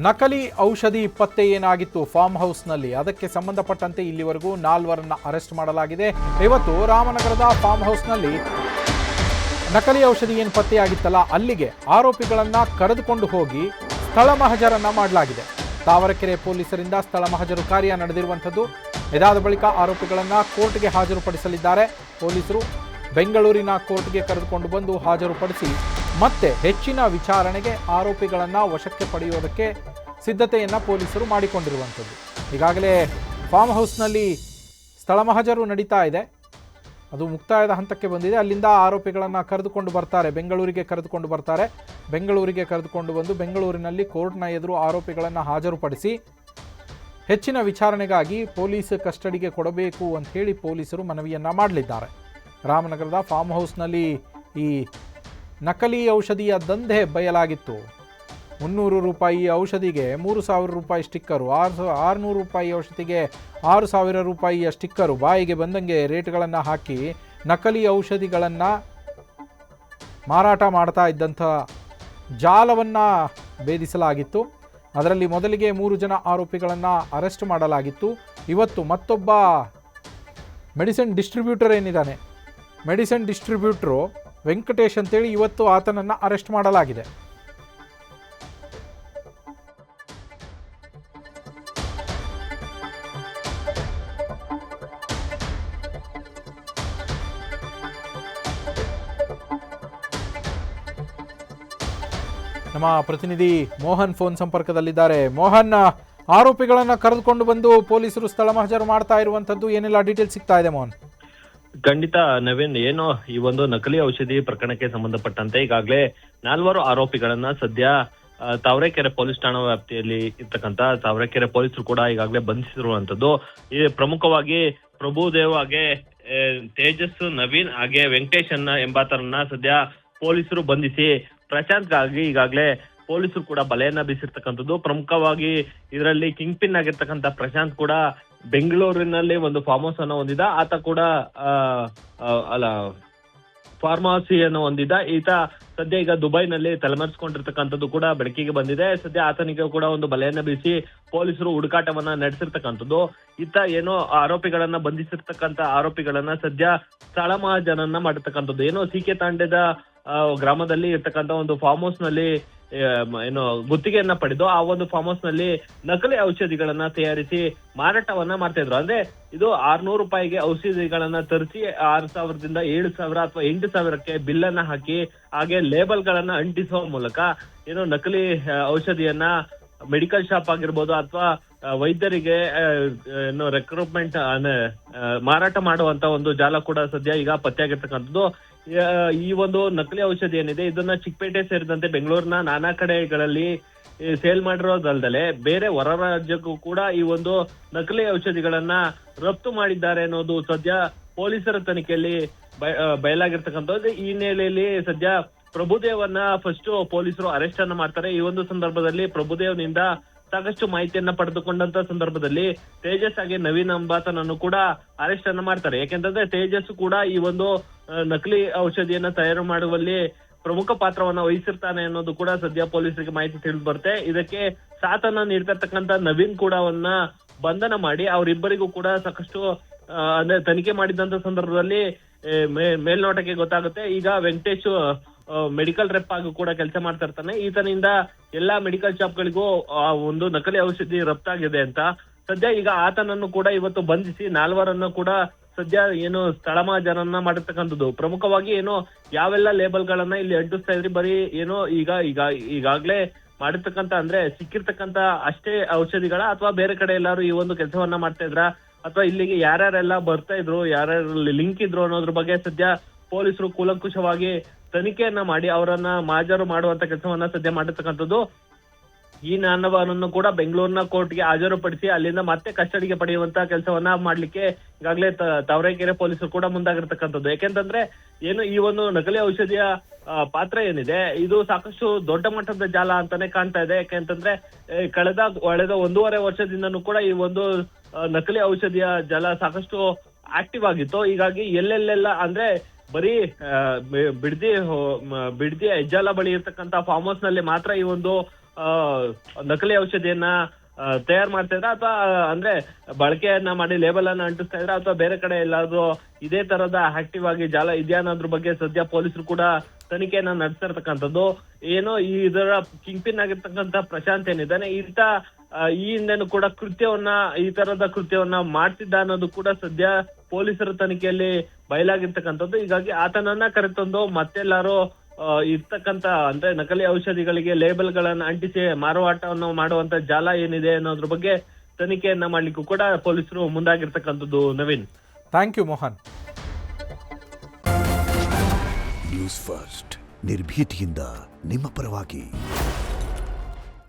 ನಕಲಿ ಔಷಧಿ ಪತ್ತೆ ಏನಾಗಿತ್ತು ಫಾರ್ಮ್ ಹೌಸ್ನಲ್ಲಿ, ಅದಕ್ಕೆ ಸಂಬಂಧಪಟ್ಟಂತೆ ಇಲ್ಲಿವರೆಗೂ 4 ಅರೆಸ್ಟ್ ಮಾಡಲಾಗಿದೆ. ಇವತ್ತು ರಾಮನಗರದ ಫಾರ್ಮ್ ಹೌಸ್ನಲ್ಲಿ ನಕಲಿ ಔಷಧಿ ಏನು ಪತ್ತೆಯಾಗಿತ್ತಲ್ಲ, ಅಲ್ಲಿಗೆ ಆರೋಪಿಗಳನ್ನು ಕರೆದುಕೊಂಡು ಹೋಗಿ ಸ್ಥಳ ಮಹಜರನ್ನ ಮಾಡಲಾಗಿದೆ. ತಾವರೆಕೆರೆ ಪೊಲೀಸರಿಂದ ಸ್ಥಳ ಮಹಜರು ಕಾರ್ಯ ನಡೆದಿರುವಂಥದ್ದು. ಇದಾದ ಬಳಿಕ ಆರೋಪಿಗಳನ್ನು ಕೋರ್ಟ್ಗೆ ಹಾಜರುಪಡಿಸಲಿದ್ದಾರೆ. ಪೊಲೀಸರು ಬೆಂಗಳೂರಿನ ಕೋರ್ಟ್ಗೆ ಕರೆದುಕೊಂಡು ಬಂದು ಹಾಜರುಪಡಿಸಿ ಮತ್ತೆ ಹೆಚ್ಚಿನ ವಿಚಾರಣೆಗೆ ಆರೋಪಿಗಳನ್ನು ವಶಕ್ಕೆ ಪಡೆಯುವುದಕ್ಕೆ ಸಿದ್ಧತೆಯನ್ನು ಪೊಲೀಸರು ಮಾಡಿಕೊಂಡಿರುವಂಥದ್ದು. ಈಗಾಗಲೇ ಫಾರ್ಮ್ ಹೌಸ್ನಲ್ಲಿ ಸ್ಥಳ ಮಹಜರು ನಡೀತಾ ಇದೆ, ಅದು ಮುಕ್ತಾಯದ ಹಂತಕ್ಕೆ ಬಂದಿದೆ. ಅಲ್ಲಿಂದ ಆರೋಪಿಗಳನ್ನು ಕರೆದುಕೊಂಡು ಬರ್ತಾರೆ, ಬೆಂಗಳೂರಿಗೆ ಕರೆದುಕೊಂಡು ಬಂದು ಬೆಂಗಳೂರಿನಲ್ಲಿ ಕೋರ್ಟ್ನ ಎದುರು ಆರೋಪಿಗಳನ್ನು ಹಾಜರುಪಡಿಸಿ ಹೆಚ್ಚಿನ ವಿಚಾರಣೆಗಾಗಿ ಪೊಲೀಸ್ ಕಸ್ಟಡಿಗೆ ಕೊಡಬೇಕು ಅಂತ ಹೇಳಿ ಪೊಲೀಸರು ಮನವಿಯನ್ನು ಮಾಡಲಿದ್ದಾರೆ. ರಾಮನಗರದ ಫಾರ್ಮ್ ಹೌಸ್ನಲ್ಲಿ ಈ ನಕಲಿ ಔಷಧಿಯ ದಂಧೆ ಬಯಲಾಗಿತ್ತು. 300 ರೂಪಾಯಿ ಔಷಧಿಗೆ 3,000 ರೂಪಾಯಿ ಸ್ಟಿಕ್ಕರು, 600 ರೂಪಾಯಿ ಔಷಧಿಗೆ 6,000 ರೂಪಾಯಿಯ ಸ್ಟಿಕ್ಕರು, ಬಾಯಿಗೆ ಬಂದಂಗೆ ರೇಟ್ಗಳನ್ನು ಹಾಕಿ ನಕಲಿ ಔಷಧಿಗಳನ್ನು ಮಾರಾಟ ಮಾಡ್ತಾ ಇದ್ದಂಥ ಜಾಲವನ್ನು ಭೇದಿಸಲಾಗಿತ್ತು. ಅದರಲ್ಲಿ ಮೊದಲಿಗೆ 3 ಜನ ಆರೋಪಿಗಳನ್ನು ಅರೆಸ್ಟ್ ಮಾಡಲಾಗಿತ್ತು. ಇವತ್ತು ಮತ್ತೊಬ್ಬ ಮೆಡಿಸಿನ್ ಡಿಸ್ಟ್ರಿಬ್ಯೂಟರ್ ಏನಿದ್ದಾನೆ, ಮೆಡಿಸಿನ್ ಡಿಸ್ಟ್ರಿಬ್ಯೂಟ್ರು ವೆಂಕಟೇಶ್ ಅಂತೇಳಿ ಇವತ್ತು ಆತನನ್ನು ಅರೆಸ್ಟ್ ಮಾಡಲಾಗಿದೆ. ನಮ್ಮ ಪ್ರತಿನಿಧಿ ಮೋಹನ್ ಫೋನ್ ಸಂಪರ್ಕದಲ್ಲಿದ್ದಾರೆ. ಮೋಹನ್, ಆರೋಪಿಗಳನ್ನು ಕರೆದುಕೊಂಡು ಬಂದು ಪೊಲೀಸರು ಸ್ಥಳ ಮಹಜರು ಮಾಡ್ತಾ ಇರುವಂತದ್ದು, ಏನೆಲ್ಲ ಡೀಟೇಲ್ಸ್ ಸಿಗ್ತಾ ಇದೆ ಮೋಹನ್? ಖಂಡಿತ ನವೀನ್, ಏನು ಈ ಒಂದು ನಕಲಿ ಔಷಧಿ ಪ್ರಕರಣಕ್ಕೆ ಸಂಬಂಧಪಟ್ಟಂತೆ ಈಗಾಗಲೇ 4 ಆರೋಪಿಗಳನ್ನ ಸದ್ಯ ತಾವರೆಕೆರೆ ಪೊಲೀಸ್ ಠಾಣಾ ವ್ಯಾಪ್ತಿಯಲ್ಲಿ ಇರ್ತಕ್ಕಂಥ ತಾವರೆಕೆರೆ ಪೊಲೀಸರು ಕೂಡ ಈಗಾಗಲೇ ಬಂಧಿಸಿರುವಂತದ್ದು. ಈ ಪ್ರಮುಖವಾಗಿ ಪ್ರಭುದೇವ್ ಹಾಗೆ ತೇಜಸ್, ನವೀನ್ ಹಾಗೆ ವೆಂಕಟೇಶ್ ಎಂಬಾತರನ್ನ ಸದ್ಯ ಪೊಲೀಸರು ಬಂಧಿಸಿ ಪ್ರಶಾಂತ್ಗಾಗಿ ಈಗಾಗಲೇ ಪೊಲೀಸರು ಕೂಡ ಬಲೆಯನ್ನ ಬೀಸಿರ್ತಕ್ಕಂಥದ್ದು. ಪ್ರಮುಖವಾಗಿ ಇದರಲ್ಲಿ ಕಿಂಗ್ ಪಿನ್ ಆಗಿರ್ತಕ್ಕಂಥ ಪ್ರಶಾಂತ್ ಕೂಡ ಬೆಂಗಳೂರಿನಲ್ಲಿ ಒಂದು ಫಾರ್ಮ್ ಹೌಸ್ ಅನ್ನು ಹೊಂದಿದ, ಆತ ಕೂಡ ಫಾರ್ಮಸಿಯನ್ನು ಹೊಂದಿದ್ದ. ಈತ ಸದ್ಯ ಈಗ ದುಬೈನಲ್ಲಿ ತಲೆಮರೆಸಿಕೊಂಡಿರ್ತಕ್ಕಂಥದ್ದು ಕೂಡ ಬೆಳಕಿಗೆ ಬಂದಿದೆ. ಸದ್ಯ ಆತನಿಗೆ ಕೂಡ ಒಂದು ಬಲೆಯನ್ನ ಬೀಸಿ ಪೊಲೀಸರು ಹುಡುಕಾಟವನ್ನ ನಡೆಸಿರ್ತಕ್ಕಂಥದ್ದು. ಈತ ಏನೋ ಆರೋಪಿಗಳನ್ನ ಬಂಧಿಸಿರ್ತಕ್ಕಂಥ ಆರೋಪಿಗಳನ್ನ ಸದ್ಯ ಸ್ಥಳ ಮಹಜರನ್ನ ಮಾಡಿರ್ತಕ್ಕಂಥದ್ದು. ಏನೋ ಸಿಕೆ ತಾಂಡ್ಯದ ಗ್ರಾಮದಲ್ಲಿ ಇರ್ತಕ್ಕಂಥ ಒಂದು ಫಾರ್ಮ್ ಹೌಸ್ ನಲ್ಲಿ ಏನು ಗುತ್ತಿಗೆಯನ್ನ ಪಡೆದು ಆ ಒಂದು ಫಾರ್ಮ್ ಹೌಸ್ ನಲ್ಲಿ ನಕಲಿ ಔಷಧಿಗಳನ್ನ ತಯಾರಿಸಿ ಮಾರಾಟವನ್ನ ಮಾಡ್ತಾ ಇದ್ರು. ಅಂದ್ರೆ ಇದು 600 ರೂಪಾಯಿಗೆ ಔಷಧಿಗಳನ್ನ ತರಿಸಿ 6,000ದಿಂದ 7,000 ಅಥವಾ 8,000ಕ್ಕೆ ಬಿಲ್ ಅನ್ನ ಹಾಕಿ ಹಾಗೆ ಲೇಬಲ್ ಗಳನ್ನ ಅಂಟಿಸುವ ಮೂಲಕ ಏನು ನಕಲಿ ಔಷಧಿಯನ್ನ ಮೆಡಿಕಲ್ ಶಾಪ್ ಆಗಿರ್ಬೋದು ಅಥವಾ ವೈದ್ಯರಿಗೆ ಏನು ರೆಕ್ರೂಟ್ಮೆಂಟ್ ಮಾರಾಟ ಮಾಡುವಂತ ಒಂದು ಜಾಲ ಕೂಡ ಸದ್ಯ ಈಗ ಪತ್ತೆಯಾಗಿರ್ತಕ್ಕಂಥದ್ದು. ಈ ಒಂದು ನಕಲಿ ಔಷಧಿ ಏನಿದೆ ಇದನ್ನ ಚಿಕ್ಕಪೇಟೆ ಸೇರಿದಂತೆ ಬೆಂಗಳೂರಿನ ನಾನಾ ಕಡೆಗಳಲ್ಲಿ ಸೇಲ್ ಮಾಡಿರೋದಲ್ದಲೆ ಬೇರೆ ಹೊರ ರಾಜ್ಯಕ್ಕೂ ಕೂಡ ಈ ಒಂದು ನಕಲಿ ಔಷಧಿಗಳನ್ನ ರಫ್ತು ಮಾಡಿದ್ದಾರೆ ಅನ್ನೋದು ಸದ್ಯ ಪೊಲೀಸರ ತನಿಖೆಯಲ್ಲಿ ಬಯಲಾಗಿರ್ತಕ್ಕಂಥದ್ದು. ಈ ಹಿನ್ನೆಲೆಯಲ್ಲಿ ಸದ್ಯ ಪ್ರಭುದೇವನ್ನ ಫಸ್ಟ್ ಪೊಲೀಸರು ಅರೆಸ್ಟ್ ಅನ್ನ ಮಾಡ್ತಾರೆ. ಈ ಒಂದು ಸಂದರ್ಭದಲ್ಲಿ ಪ್ರಭುದೇವ್ನಿಂದ ಸಾಕಷ್ಟು ಮಾಹಿತಿಯನ್ನ ಪಡೆದುಕೊಂಡಂತ ಸಂದರ್ಭದಲ್ಲಿ ತೇಜಸ್ ಹಾಗೆ ನವೀನ್ ಎಂಬಾತನನ್ನು ಕೂಡ ಅರೆಸ್ಟ್ ಅನ್ನ ಮಾಡ್ತಾರೆ. ಯಾಕೆಂತಂದ್ರೆ ತೇಜಸ್ ಕೂಡ ಈ ಒಂದು ನಕಲಿ ಔಷಧಿಯನ್ನ ತಯಾರು ಮಾಡುವಲ್ಲಿ ಪ್ರಮುಖ ಪಾತ್ರವನ್ನ ವಹಿಸಿರ್ತಾನೆ ಅನ್ನೋದು ಕೂಡ ಸದ್ಯ ಪೊಲೀಸರಿಗೆ ಮಾಹಿತಿ ತಿಳಿದು ಬರುತ್ತೆ. ಇದಕ್ಕೆ ಸಾಥನ್ನ ನೀಡ್ತಿರ್ತಕ್ಕಂಥ ನವೀನ್ ಕೂಡ ಅವನ್ನ ಬಂಧನ ಮಾಡಿ ಅವರಿಬ್ಬರಿಗೂ ಕೂಡ ಸಾಕಷ್ಟು ಅಂದ್ರೆ ತನಿಖೆ ಮಾಡಿದಂತ ಸಂದರ್ಭದಲ್ಲಿ ಮೇಲ್ನೋಟಕ್ಕೆ ಗೊತ್ತಾಗುತ್ತೆ. ಈಗ ವೆಂಕಟೇಶ್ ಮೆಡಿಕಲ್ ರೆಪ್ ಆಗಿ ಕೂಡ ಕೆಲಸ ಮಾಡ್ತಾ ಇರ್ತಾನೆ. ಈತನಿಂದ ಎಲ್ಲಾ ಮೆಡಿಕಲ್ ಶಾಪ್ಗಳಿಗೂ ಒಂದು ನಕಲಿ ಔಷಧಿ ರಫ್ತಾಗಿದೆ ಅಂತ ಸದ್ಯ ಈಗ ಆತನನ್ನು ಕೂಡ ಇವತ್ತು ಬಂಧಿಸಿ 4 ಕೂಡ ಸದ್ಯ ಏನು ಸ್ಥಳ ಮಹಜರನ್ನ ಮಾಡಿರ್ತಕ್ಕಂಥದ್ದು. ಪ್ರಮುಖವಾಗಿ ಏನು ಯಾವೆಲ್ಲ ಲೇಬಲ್ ಗಳನ್ನ ಇಲ್ಲಿ ಅಂಟಿಸ್ತಾ ಇದ್ರಿ, ಬರೀ ಏನೋ ಈಗಾಗ್ಲೇ ಮಾಡಿರ್ತಕ್ಕಂಥ ಅಂದ್ರೆ ಸಿಕ್ಕಿರ್ತಕ್ಕಂಥ ಅಷ್ಟೇ ಔಷಧಿಗಳ ಅಥವಾ ಬೇರೆ ಕಡೆ ಎಲ್ಲಾರು ಈ ಒಂದು ಕೆಲಸವನ್ನ ಮಾಡ್ತಾ ಇದ್ರ ಅಥವಾ ಇಲ್ಲಿಗೆ ಯಾರ್ಯಾರೆಲ್ಲ ಬರ್ತಾ ಇದ್ರು, ಯಾರ್ಯಾರಲ್ಲಿ ಲಿಂಕ್ ಇದ್ರು ಅನ್ನೋದ್ರ ಬಗ್ಗೆ ಸದ್ಯ ಪೊಲೀಸರು ಕೂಲಂಕುಷವಾಗಿ ತನಿಖೆಯನ್ನ ಮಾಡಿ ಅವರನ್ನ ಮಹಜರು ಮಾಡುವಂತ ಕೆಲಸವನ್ನ ಸದ್ಯ ಮಾಡಿರ್ತಕ್ಕಂಥದ್ದು. ಈ 4 ಕೂಡ ಬೆಂಗಳೂರಿನ ಕೋರ್ಟ್ಗೆ ಹಾಜರುಪಡಿಸಿ ಅಲ್ಲಿಂದ ಮತ್ತೆ ಕಸ್ಟಡಿಗೆ ಪಡೆಯುವಂತ ಕೆಲಸವನ್ನ ಮಾಡ್ಲಿಕ್ಕೆ ಈಗಾಗಲೇ ತಾವರೆಕೆರೆ ಪೊಲೀಸರು ಕೂಡ ಮುಂದಾಗಿರ್ತಕ್ಕಂಥದ್ದು. ಯಾಕೆಂತಂದ್ರೆ ಏನು ಈ ಒಂದು ನಕಲಿ ಔಷಧಿಯ ಪಾತ್ರ ಏನಿದೆ ಇದು ಸಾಕಷ್ಟು ದೊಡ್ಡ ಮಟ್ಟದ ಜಾಲ ಅಂತಾನೆ ಕಾಣ್ತಾ ಇದೆ. ಯಾಕೆಂತಂದ್ರೆ ಕಳೆದ 1.5 ವರ್ಷದಿಂದನೂ ಕೂಡ ಈ ಒಂದು ನಕಲಿ ಔಷಧಿಯ ಜಾಲ ಸಾಕಷ್ಟು ಆಕ್ಟಿವ್ ಆಗಿತ್ತು. ಹೀಗಾಗಿ ಎಲ್ಲೆಲ್ಲೆಲ್ಲ ಅಂದ್ರೆ ಬರೀ ಬಿಡ್ದಿ ಹೆಜ್ಜಾಲ ಬಳಿ ಇರ್ತಕ್ಕಂಥ ಫಾರ್ಮ್ ಹೌಸ್ ನಲ್ಲಿ ಮಾತ್ರ ಈ ಒಂದು ನಕಲಿ ಔಷಧಿಯನ್ನ ತಯಾರು ಮಾಡ್ತಾ ಇದ್ರ ಅಥವಾ ಅಂದ್ರೆ ಬಳಕೆಯನ್ನ ಮಾಡಿ ಲೇಬಲ್ ಅನ್ನ ಅಂಟಿಸ್ತಾ ಇದ್ರ ಅಥವಾ ಬೇರೆ ಕಡೆ ಎಲ್ಲಾದ್ರೂ ಇದೇ ತರದ ಆಕ್ಟಿವ್ ಆಗಿ ಜಾಲ ಇದೆಯಾ ಅನ್ನೋದ್ರ ಬಗ್ಗೆ ಸದ್ಯ ಪೊಲೀಸರು ಕೂಡ ತನಿಖೆಯನ್ನ ನಡೆಸ್ತಾ ಇರ್ತಕ್ಕಂಥದ್ದು. ಏನೋ ಇದರ ಕಿಂಗ್ ಪಿನ್ ಆಗಿರ್ತಕ್ಕಂಥ ಪ್ರಶಾಂತ್ ಏನಿದ್ದಾನೆ ಈತ ಈ ಹಿಂದೆನೂ ಕೂಡ ಈ ತರದ ಕೃತ್ಯವನ್ನ ಮಾಡ್ತಿದ್ದ ಅನ್ನೋದು ಕೂಡ ಸದ್ಯ ಪೊಲೀಸರ ತನಿಖೆಯಲ್ಲಿ ಬಯಲಾಗಿರ್ತಕ್ಕಂಥದ್ದು. ಹೀಗಾಗಿ ಆತನನ್ನ ಕರೆತಂದು ಮತ್ತೆಲ್ಲಾರು ಇರ್ತಕ್ಕಂಥ ಅಂದ್ರೆ ನಕಲಿ ಔಷಧಿಗಳಿಗೆ ಲೇಬಲ್ ಗಳನ್ನ ಅಂಟಿಸಿ ಮಾರಾಟವನ್ನು ಮಾಡುವಂತ ಜಾಲ ಏನಿದೆ ಅನ್ನೋದ್ರ ಬಗ್ಗೆ ತನಿಖೆಯನ್ನ ಮಾಡ್ಲಿಕ್ಕೂ ಕೂಡ ಪೊಲೀಸರು ಮುಂದಾಗಿರ್ತಕ್ಕಂಥದ್ದು. Naveen, thank you Mohan. News First ನಿರ್ಭೀತಿಯಿಂದ ನಿಮ್ಮ ಪರವಾಗಿ.